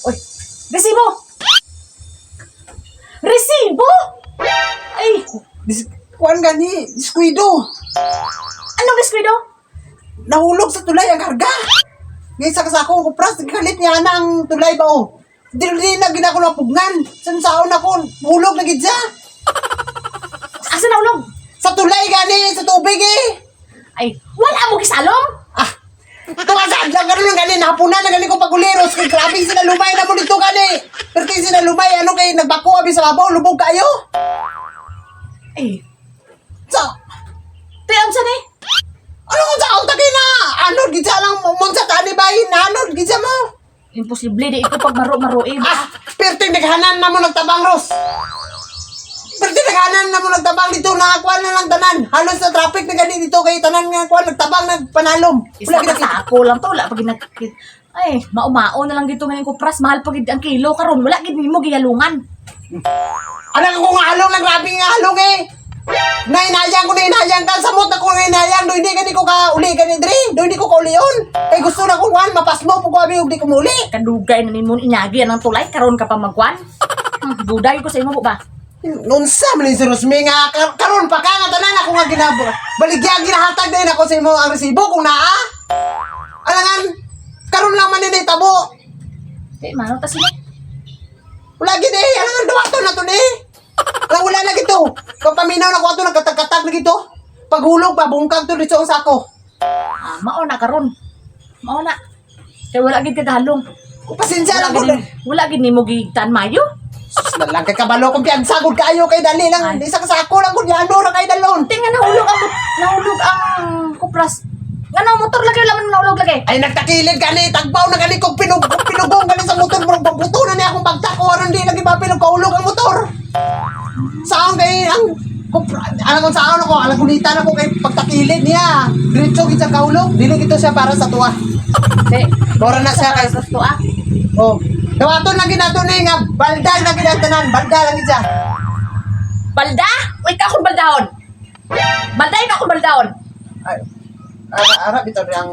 Uy, resibo! Resibo? Ay, Kuan gani, diskuido. anong deskwento? Nahulog sa tulay ang karga. Ngayon sa akong kupras, kalit niya na ang tulay ba o. Di na ginako na pugnan. Sansaon ako, hulog na gidya. Asa na ulog? Sa tulay gani, sa tubig eh. Ay, wala mo gisalom? Ah, tumasad lang gano'n lang gani, napunan na gani ko paguliros. Kay grabe sinalumay na mo dito gani. Pero kay sinalumay, ano kay nagbako abi sa babaw, lubog kayo. Ay, Sa, tayong sa ni? ano kung sa auta kay na? Anod gidya lang, munsa ka ni bahin, anod gidya mo. Imposible di ito pag maro-maro eh. Ah, perting naghanan na mo nagtabang, Ros. Perting naghanan na mo nagtabang dito, nakakuha na lang tanan. Halos na traffic na gani dito, kay tanan nga kuha, nagtabang, nagpanalom. Isa Wala ka kita. sa ako lang to, wala pag ginakit. Ay, maumao na lang dito ngayon ko pras, mahal pag ang kilo karon, wala gid mo giyalungan. Alam ko nga halong, nagrabe nga halong eh. Nainayang ko, nainayang ka, samot na ko nainayang, do hindi gani ko ka uli gani dre, do hindi ko ka uliyon. Kay gusto na ko kuhan, mapasmo po ko abi, ug di ko muli. Kadugay na nimon inyagi ang tulay karon ka pa magwan. Duday ko sa imo po ba? Nunsa man ni si Rosmi nga, karon pa ka nga tanan ako nga ginabo. Baligya ginahatag din ako sa imo ang resibo kung naa. Alangan, karon lang man ni tabo. Eh, mano ta sila? Wala gid eh, alangan duwato na to ni. Wala na gito. Papaminaw na ko ato nagkatag-katag na gito. Paghulog pa bungkag to dito ang sako. Ah, mao na karon. Mao na. Kay wala gid kadalong. Pasensya Wala lang ko. gid wala gid nimo gigtan mayo. Sus na lang kay kabalo kung piagsagod kaayo kay dali lang. Ay. Di sa sako lang ko diano ra kay dalon. Tinga nahulog ang kupras. Ngano motor lagi laman nahulog lagi. Ay nagtakilid gani tagbaw na gani kog pinugong gani sa motor murag pagbuto na ni akong pagtako aron di lagi mapilog kaulog ang motor. Saan kay ang alam ko saan ako alam kulitan ako kay pagtakilid niya. Diretso gid sa kaulog, dili gito siya para sa tuwa. Di. Bora na siya kay Gusto ah. oh. Dawaton lagi nato ni nga baldag lagi tanan, balda lang siya. Balda? Uy, ka akong baldahon. Balday ka akong baldahon. Ay. Ara bitaw ang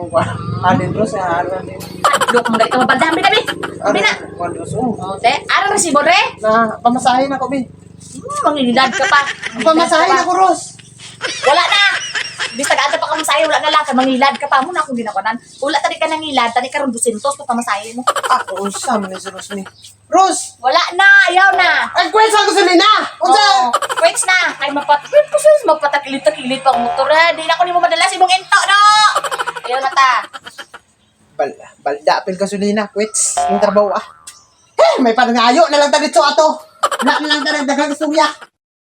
alin ro sa ara din. Adlok mo dito baldahan binabi. Bina. Wandos oh. Oh, te, ara resibo re. Na pamasahin ako bi. Mangilad ka pa. Pamasahin ako Ros. Wala na. Bisag ata pa ka masahe, wala na lang ka mangilad ka pa mo na akong ginawanan. Wala tani ka nangilad, tani ka ron 200 pa pamasahe mo. Ah, unsa man ni si Ros ni. Ros, Wala na, ayaw na. ay kwesa ko sa Lina. Unsa? Oh, wait na. Ay mapatakilit-takilit pa ang motor ha. Di na ako ni mo madalas ibong ento, no. Ayaw na ta. Balda apil gasolina, quits. Yung trabaho ah. Eh, may panangayo na lang ta dito ato. Wala na lang ta nagdagang istorya.